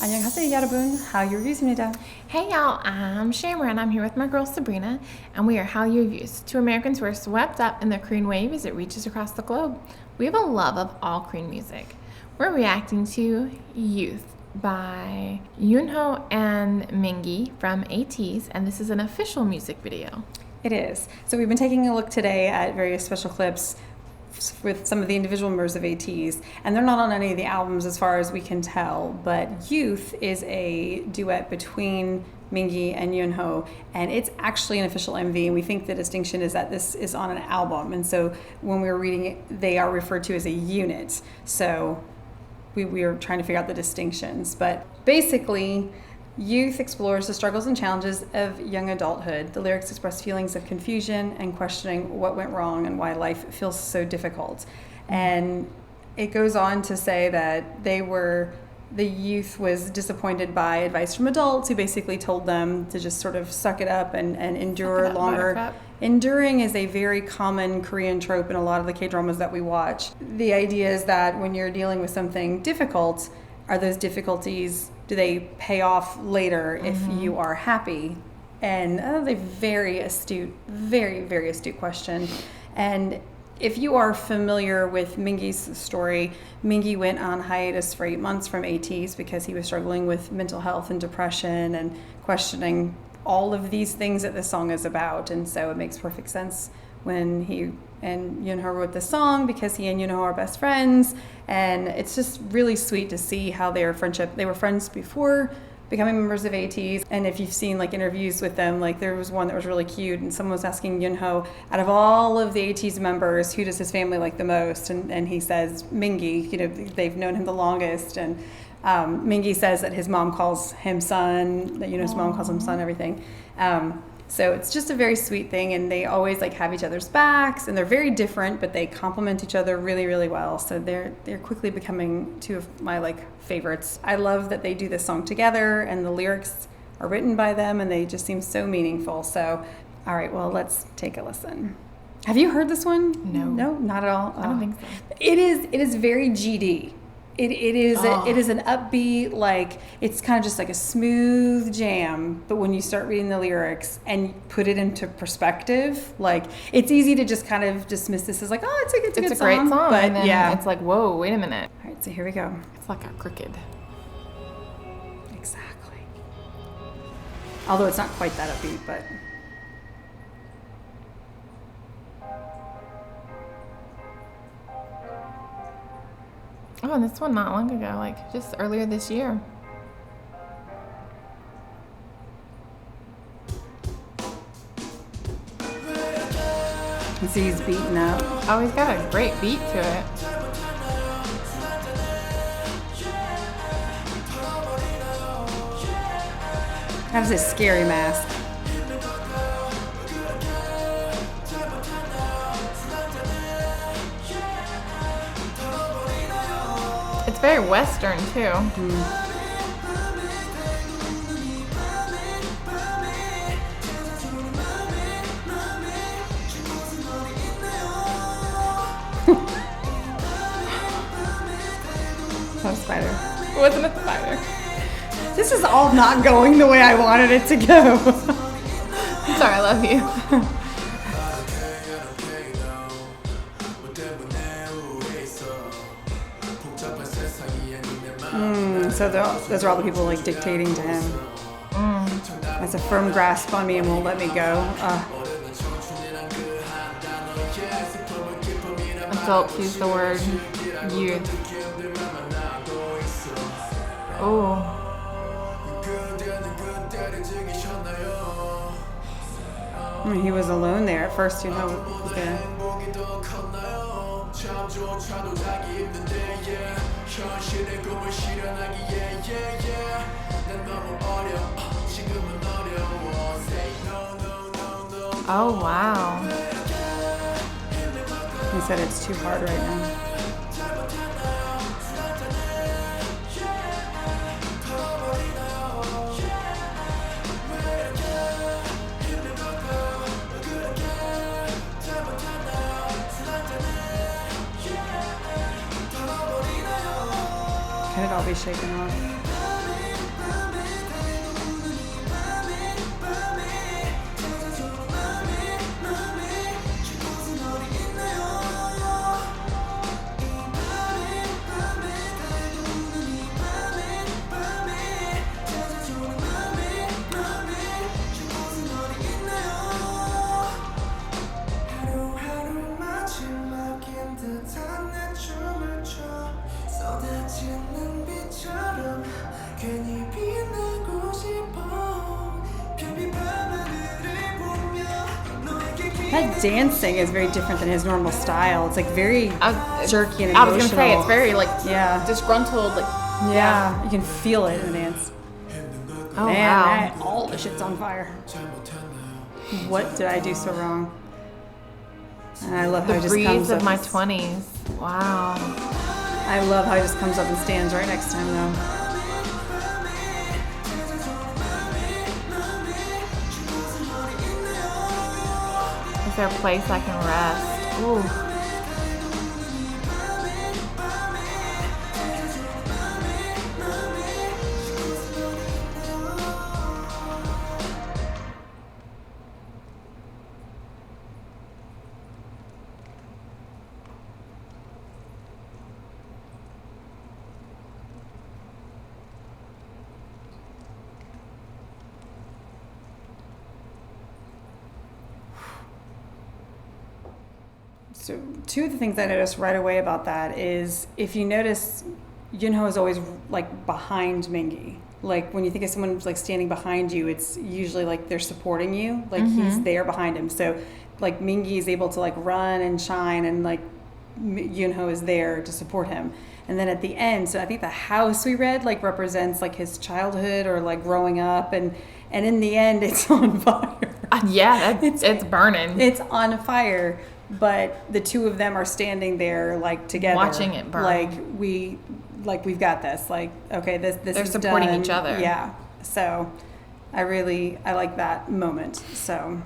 안녕하세요 여러분, Hallyu Reviews입니다. Hey y'all, I'm Shamra and I'm here with my girl Sabrina, and we are Hallyu Reviews, two Americans who are swept up in the Korean wave as it reaches across the globe. We have a love of all Korean music. We're reacting to Youth by Yunho and Mingi from ATEEZ, and this is an official music video. It is. So we've been taking a look today at various special clips with some of the individual members of ATEEZ, and they're not on any of the albums as far as we can tell, but Youth is a duet between Mingi and Yunho, and it's actually an official MV, and we think the distinction is that this is on an album, and so when we were reading it, they are referred to as a unit, so we are trying to figure out the distinctions, but basically Youth explores the struggles and challenges of young adulthood. The lyrics express feelings of confusion and questioning what went wrong and why life feels so difficult. And it goes on to say that the youth was disappointed by advice from adults who basically told them to just sort of suck it up and endure longer. Enduring is a very common Korean trope in a lot of the K-dramas that we watch. The idea is that when you're dealing with something difficult, are those difficulties, do they pay off later if you are happy? And that's a very astute, very, very astute question. And if you are familiar with Mingi's story, Mingi went on hiatus for 8 months from ATEEZ because he was struggling with mental health and depression and questioning all of these things that this song is about. And so it makes perfect sense when he and Yunho wrote the song, because he and Yunho are best friends, and it's just really sweet to see how they were friends before becoming members of ATEEZ. And if you've seen like interviews with them, like there was one that was really cute, and someone was asking Yunho, out of all of the ATEEZ members, who does his family like the most? And he says Mingi. You know, they've known him the longest, and Mingi says that his mom calls him son, that Yunho's mom calls him son, everything. So it's just a very sweet thing, and they always like have each other's backs, and they're very different, but they complement each other really, really well. So they're quickly becoming two of my like favorites. I love that they do this song together, and the lyrics are written by them, and they just seem so meaningful. So, all right, well, let's take a listen. Have you heard this one? No, not at all. I don't think so. It is very GD. It is an upbeat, like, it's kind of just like a smooth jam, but when you start reading the lyrics and put it into perspective, like, it's easy to just kind of dismiss this as like, oh, it's a good song. Great song, but and then yeah, it's like, whoa, wait a minute. All right, so here we go. It's like a crooked. Exactly. Although it's not quite that upbeat, but Oh, and this one not long ago, like just earlier this year. you see he's beaten up. Oh, he's got a great beat to it. That is a scary mask. It's very Western too. Oh, spider. Wasn't it the spider? This is all not going the way I wanted it to go. I'm sorry, I love you. So those are all the people like dictating to him. That's a firm grasp on me and won't let me go. Adults use the word youth. Oh. I mean, he was alone there at first, you know. Was there. Oh, wow. He said it's too hard right now. Could it all be shaken off? That dancing is very different than his normal style. It's like very jerky and emotional. I was gonna say it's very like disgruntled. Like you can feel it in the dance. Oh Man, wow! all the shit's on fire. What did I do so wrong? And I love how The he just comes breeze of up. my 20s. Wow. I love how he just comes up and stands right next to him though. Is there a place I can rest? Ooh. So two of the things I noticed right away about that is if you notice, Yunho is always like behind Mingi. Like when you think of someone like standing behind you, it's usually like they're supporting you. Like he's there behind him. So like Mingi is able to like run and shine, and like Yunho is there to support him. And then at the end, so I think the house we read like represents like his childhood or like growing up, and in the end it's on fire. It's burning. It's on fire. But the two of them are standing there like together, watching it burn. We've got this. Like, okay, this They're is supporting done. each other. Yeah. So I like that moment. So,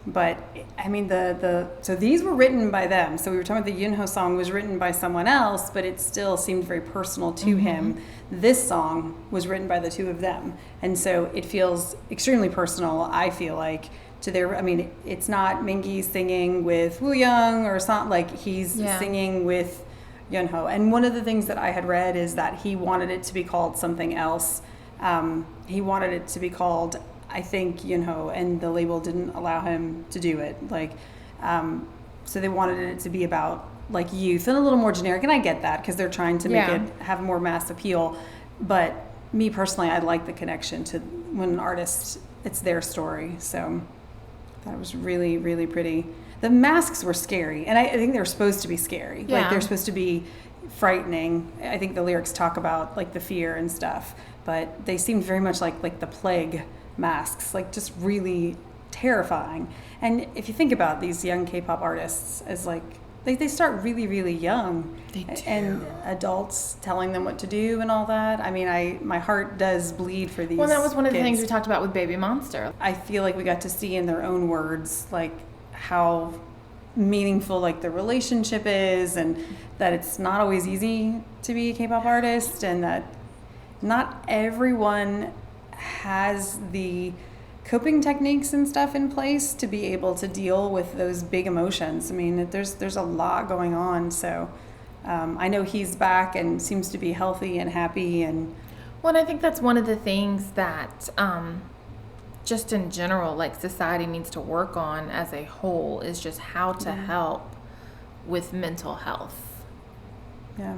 but I mean so these were written by them. So we were talking about the Yunho song was written by someone else, but it still seemed very personal to him. This song was written by the two of them, and so it feels extremely personal. I feel like. It's not Mingi singing with Woo Young or something, like he's singing with Yunho. And one of the things that I had read is that he wanted it to be called something else. He wanted it to be called, I think, Yunho, and the label didn't allow him to do it. Like, so they wanted it to be about like youth and a little more generic. And I get that because they're trying to make it have more mass appeal. But me personally, I like the connection to when an artist, it's their story. So. That was really, really pretty. The masks were scary, and I think they were supposed to be scary. Yeah. Like they're supposed to be frightening. I think the lyrics talk about like the fear and stuff, but they seemed very much like the plague masks, like just really terrifying. And if you think about these young K-pop artists as like they start really, really young. They do. And adults telling them what to do and all that. I mean, my heart does bleed for these. Well, that was one of the kids. things we talked about with Baby Monster. I feel like we got to see in their own words like how meaningful like the relationship is, and that it's not always easy to be a K-pop artist, and that not everyone has the coping techniques and stuff in place to be able to deal with those big emotions. I mean, there's a lot going on. So I know he's back and seems to be healthy and happy. And well, and I think that's one of the things that just in general, like society needs to work on as a whole, is just how to help with mental health. Yeah.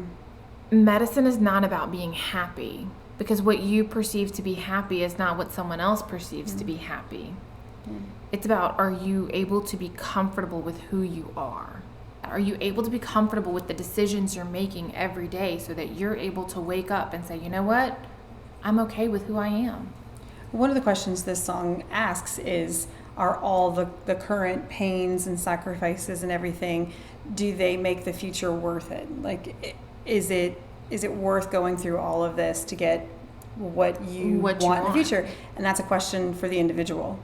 Medicine is not about being happy, because what you perceive to be happy is not what someone else perceives to be happy. It's about, are you able to be comfortable with who you are? Are you able to be comfortable with the decisions you're making every day so that you're able to wake up and say, you know what? I'm okay with who I am. One of the questions this song asks is, are all the current pains and sacrifices and everything, do they make the future worth it? Like, is it worth going through all of this to get what you want in the future? And that's a question for the individual.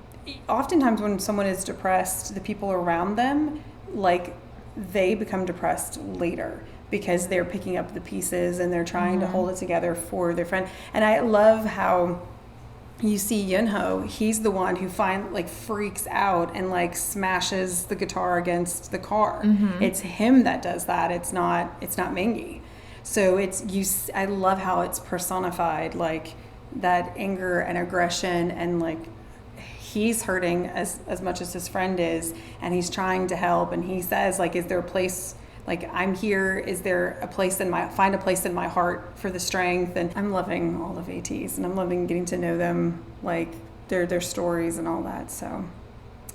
Oftentimes when someone is depressed, the people around them, like, they become depressed later because they're picking up the pieces and they're trying to hold it together for their friend. And I love how you see Yunho, he's the one who freaks out and like smashes the guitar against the car. It's him that does that. It's not Mingi. So I love how it's personified, like that anger and aggression, and like he's hurting as much as his friend is, and he's trying to help. And he says, like, is there a place, like, I'm here, is there a place find a place in my heart for the strength? And I'm loving all of ATEEZ, and I'm loving getting to know them, like their stories and all that. So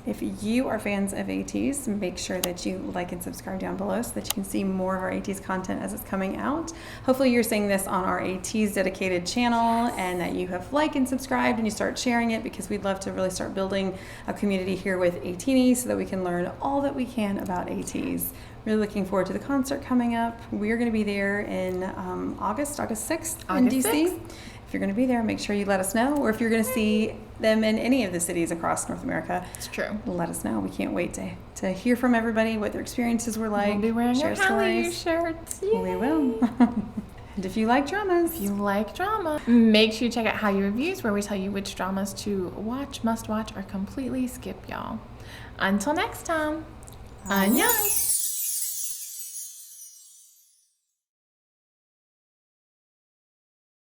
If you are fans of ATEEZ, make sure that you like and subscribe down below so that you can see more of our ATEEZ content as it's coming out. Hopefully you're seeing this on our ATEEZ dedicated channel and that you have liked and subscribed and you start sharing it, because we'd love to really start building a community here with ATEEZ so that we can learn all that we can about ATEEZ. Really looking forward to the concert coming up. We're going to be there in August 6th in DC. 6th. If you're going to be there, make sure you let us know. Or if you're going to see them in any of the cities across North America, It's true. let us know. We can't wait to hear from everybody, what their experiences were like. We'll be wearing share our Hallyu stories. shirts. We will. And if you like dramas, If you like drama, make sure you check out Hallyu Reviews, where we tell you which dramas to watch, must watch, or completely skip, y'all. Until next time, annyeong!